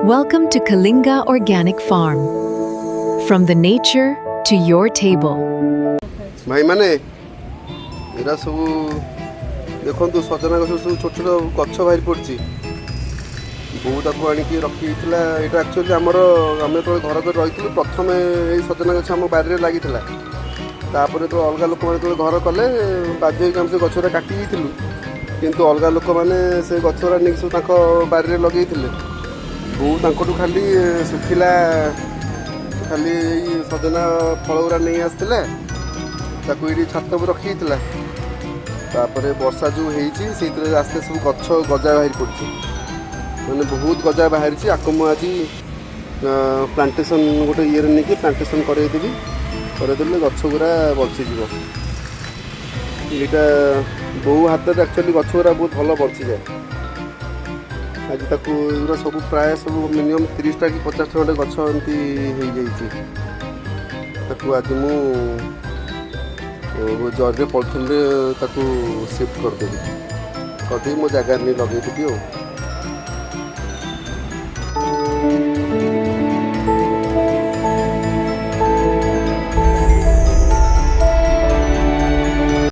Welcome to Kalinga Organic Farm. From the nature to your table. भाई माने era सब देखो सजना गछ सब छोट छोट गछ बाहरी पड़ी बहुत ताको आणिकी रखी यहाँ एक्चुअली आमर आम जो घर कर रही प्रथम ये सजना गछ आम बारे लगी तापर तो अलग लोक मैंने घर कले बाध्य से गछरा काटी किंतु अलग लोक मैंने से गछरा नहीं सब बारे लगे बहुत खाली सुखिला खाली सजना फल गुरा नहीं आसला ये छात पर रखी वर्षा जो होती आस्ते सब गछ गजा बाहरी पड़ी मैंने बहुत गजा बाहरी आपको मुझे प्लांटेसन गोटे ये नहीं कि प्लांटेसन करदेवी करदेले गछ गुरा बचीज यहाँ बो हाथ में एक्चुअली गछ गुरा बहुत भल बची जाए आज ताकू सब प्राय सब मिनिमम 30टा कि 50टा खंडे गछ एमती ताकू आज मु जर्रे पॉलिथिन रे ताकू शिफ्ट करदेवी मो जगह नहीं लगेदेवी।